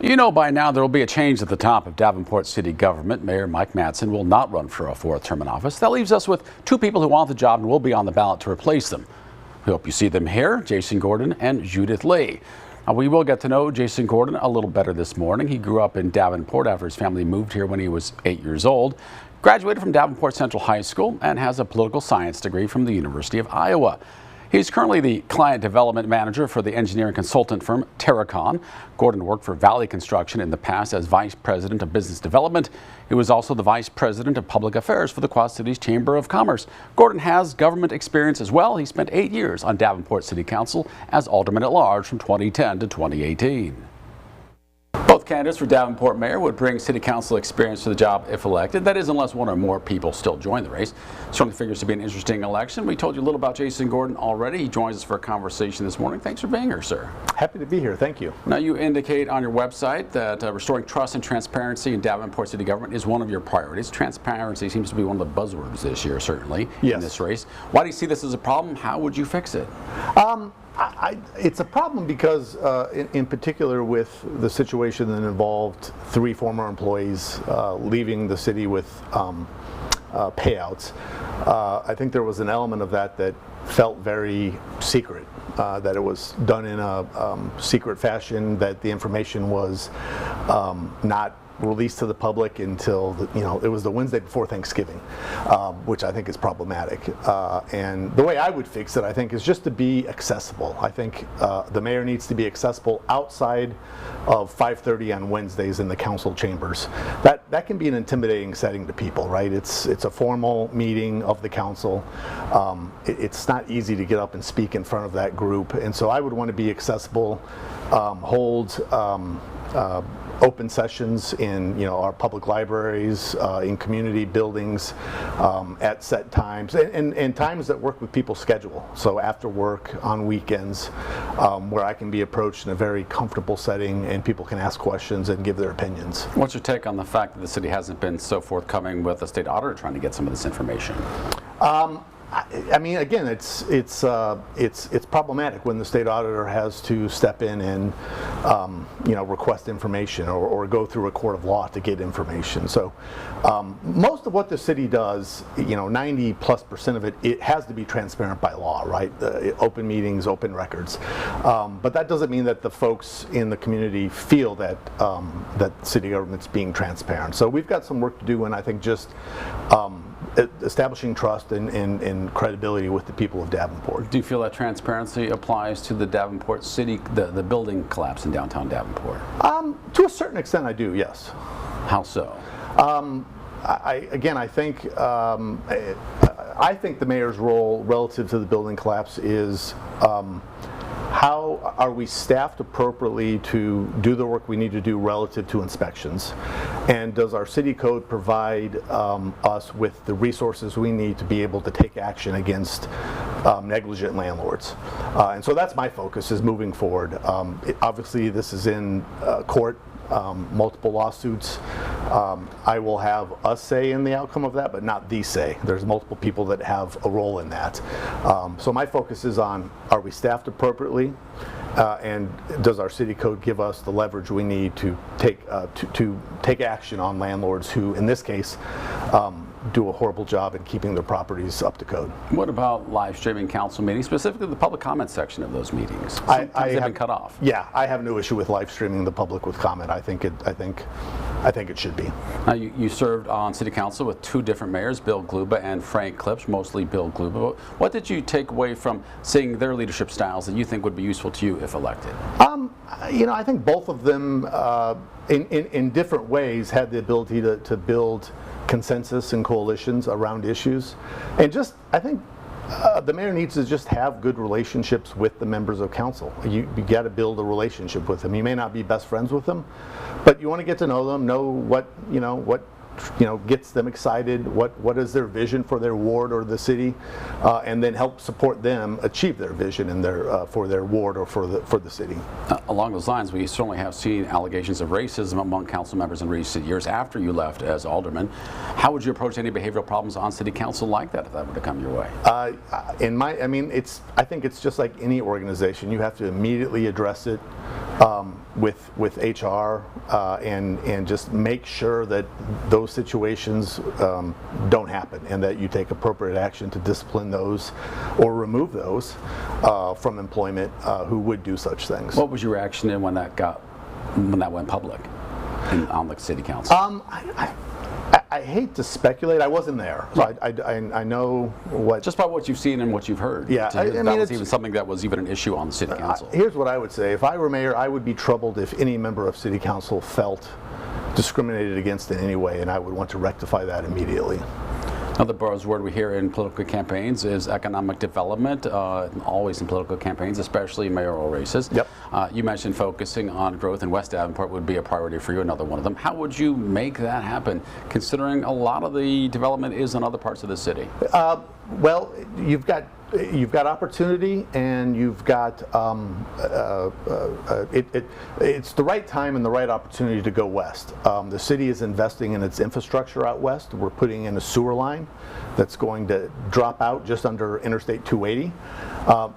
You know by now there will be a change at the top of Davenport City government. Mayor Mike Mattson will not run for a fourth term in office. That leaves us with two people who want the job and will be on the ballot to replace them. We hope you see them here, Jason Gordon and Judith Lee. Now, we will get to know Jason Gordon a little better this morning. He grew up in Davenport after his family moved here when he was 8 years old. Graduated from Davenport Central High School and has a political science degree from the University of Iowa. He's currently the client development manager for the engineering consultant firm Terracon. Gordon worked for Valley Construction in the past as vice president of business development. He was also the vice president of public affairs for the Quad Cities Chamber of Commerce. Gordon has government experience as well. He spent 8 years on Davenport City Council as alderman at large from 2010 to 2018. Both candidates for Davenport mayor would bring city council experience to the job if elected. That is, unless one or more people still join the race. Certainly figures to be an interesting election. We told you a little about Jason Gordon already. He joins us for a conversation this morning. Thanks for being here, sir. Happy to be here. Thank you. Now, you indicate on your website that restoring trust and transparency in Davenport city government is one of your priorities. Transparency seems to be one of the buzzwords this year, certainly, in this race. Why do you see this as a problem? How would you fix it? It's a problem because, in particular, with the situation that involved 3 former employees leaving the city with payouts, I think there was an element of that felt very secret, that it was done in a secret fashion, that the information was not released to the public until it was the Wednesday before Thanksgiving, which I think is problematic. And the way I would fix it, I think, is just to be accessible. I think the mayor needs to be accessible outside of 5:30 on Wednesdays in the council chambers. That can be an intimidating setting to people, right? It's a formal meeting of the council. It's not easy to get up and speak in front of that group, and so I would want to be accessible, hold open sessions in our public libraries, in community buildings, at set times, and times that work with people's schedule. So after work, on weekends, where I can be approached in a very comfortable setting and people can ask questions and give their opinions. What's your take on the fact that the city hasn't been so forthcoming with the state auditor trying to get some of this information? I mean, again, it's problematic when the state auditor has to step in and request information or go through a court of law to get information. So most of what the city does, 90+% of it has to be transparent by law, right? Open meetings, open records. But that doesn't mean that the folks in the community feel that that city government's being transparent. So we've got some work to do, and I think just establishing trust and credibility with the people of Davenport. Do you feel that transparency applies to the Davenport City, the building collapse in downtown Davenport? To a certain extent, I do, yes. How so? I think the mayor's role relative to the building collapse is how are we staffed appropriately to do the work we need to do relative to inspections? And does our city code provide us with the resources we need to be able to take action against negligent landlords? And so that's my focus, is moving forward. Obviously, this is in court. Multiple lawsuits. I will have a say in the outcome of that, but not the say. There's multiple people that have a role in that. So my focus is on, are we staffed appropriately, and does our city code give us the leverage we need to take action on landlords who, in this case, do a horrible job in keeping their properties up to code. What about live streaming council meetings, specifically the public comment section of those meetings? Sometimes they've been cut off. Yeah, I have no issue with live streaming the public with comment. I think it should be. Now, you served on city council with 2 different mayors, Bill Gluba and Frank Klipsch, mostly Bill Gluba. What did you take away from seeing their leadership styles that you think would be useful to you if elected? I think both of them, in different ways, had the ability to build consensus and coalitions around issues. And just, I think the mayor needs to just have good relationships with the members of council. You got to build a relationship with them. You may not be best friends with them, but you want to get to know them, know what gets them excited, what is their vision for their ward or the city, and then help support them achieve their vision in for their ward or for the city. Along those lines, we certainly have seen allegations of racism among council members in recent years after you left as alderman. How would you approach any behavioral problems on city council like that if that were to come your way? I think it's just like any organization. You have to immediately address it. with HR and just make sure that those situations don't happen, and that you take appropriate action to discipline those or remove those from employment who would do such things. What was your reaction in when that went public on the city council? I hate to speculate. I wasn't there, so I know what. Just by what you've seen and what you've heard. Yeah, I mean, that was even something that was even an issue on the city council. Here's what I would say: if I were mayor, I would be troubled if any member of city council felt discriminated against in any way, and I would want to rectify that immediately. Another buzzword we hear in political campaigns is economic development, always in political campaigns, especially mayoral races. Yep. You mentioned focusing on growth in West Davenport would be a priority for you, another one of them. How would you make that happen, considering a lot of the development is in other parts of the city? Well, you've got opportunity, and you've got it's the right time and the right opportunity to go west. The city is investing in its infrastructure out west. We're putting in a sewer line that's going to drop out just under Interstate 280.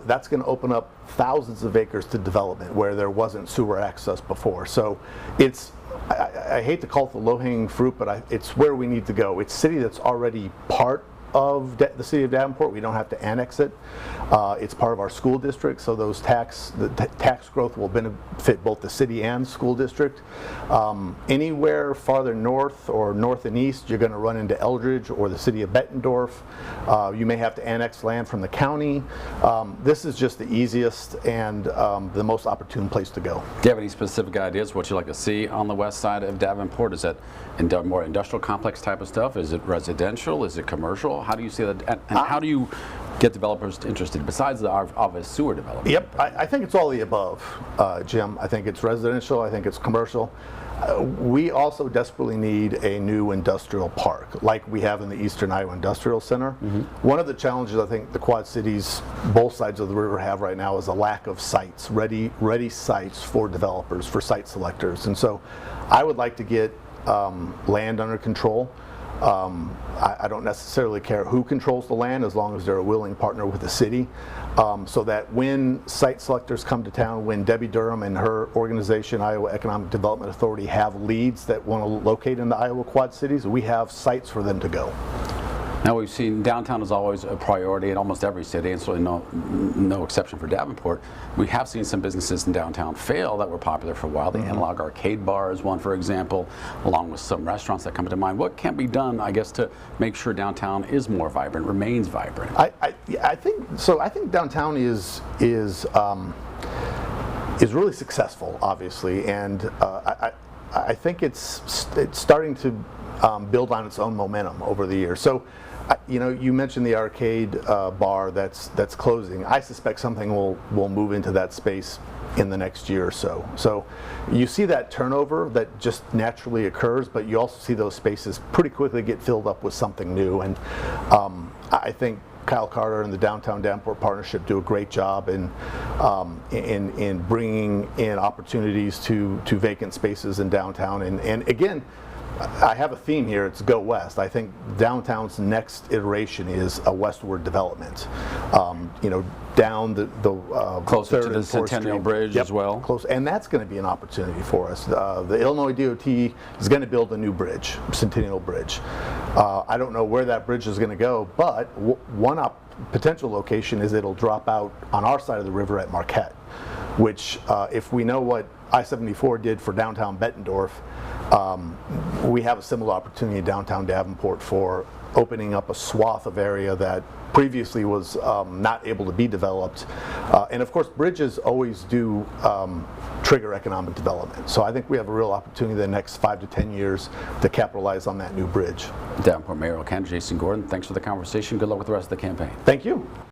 That's going to open up thousands of acres to development where there wasn't sewer access before. So it's, I hate to call it the low-hanging fruit, but it's where we need to go. It's a city that's already part of the city of Davenport. We don't have to annex it. It's part of our school district, so the tax growth will benefit both the city and school district. Anywhere farther north or north and east, you're going to run into Eldridge or the city of Bettendorf. You may have to annex land from the county. This is just the easiest and the most opportune place to go. Do you have any specific ideas what you'd like to see on the west side of Davenport? Is that more industrial complex type of stuff? Is it residential? Is it commercial? How do you see that? And how do you get developers interested besides the obvious sewer development? Yep, I think it's all the above, Jim. I think it's residential. I think it's commercial. We also desperately need a new industrial park like we have in the Eastern Iowa Industrial Center. Mm-hmm. One of the challenges I think the Quad Cities, both sides of the river, have right now is a lack of sites, ready sites for developers, for site selectors. And so I would like to get land under control. I don't necessarily care who controls the land as long as they're a willing partner with the city, so that when site selectors come to town, when Debbie Durham and her organization, Iowa Economic Development Authority, have leads that want to locate in the Iowa Quad Cities, we have sites for them to go. Now, we've seen downtown is always a priority in almost every city, and certainly no exception for Davenport. We have seen some businesses in downtown fail that were popular for a while. The Analog Arcade Bar is one, for example, along with some restaurants that come to mind. What can be done, I guess, to make sure downtown is more vibrant, remains vibrant? I think so. I think downtown is really successful, obviously, and I think it's starting to build on its own momentum over the years. So, you mentioned the arcade bar that's closing. I suspect something will move into that space in the next year or so. So you see that turnover that just naturally occurs, but you also see those spaces pretty quickly get filled up with something new. And I think Kyle Carter and the Downtown Davenport Partnership do a great job in bringing in opportunities to vacant spaces in downtown. And again, I have a theme here. It's go west. I think downtown's next iteration is a westward development. Down the closer 3rd to the and 4th Centennial Street. Bridge. Yep, as well. Close, and that's going to be an opportunity for us. The Illinois DOT is going to build a new bridge, Centennial Bridge. I don't know where that bridge is going to go, but one potential location is it'll drop out on our side of the river at Marquette, which if we know what I-74 did for downtown Bettendorf, we have a similar opportunity in downtown Davenport for opening up a swath of area that previously was not able to be developed. And of course, bridges always do trigger economic development. So I think we have a real opportunity in the next 5 to 10 years to capitalize on that new bridge. Davenport mayoral candidate Jason Gordon, thanks for the conversation. Good luck with the rest of the campaign. Thank you.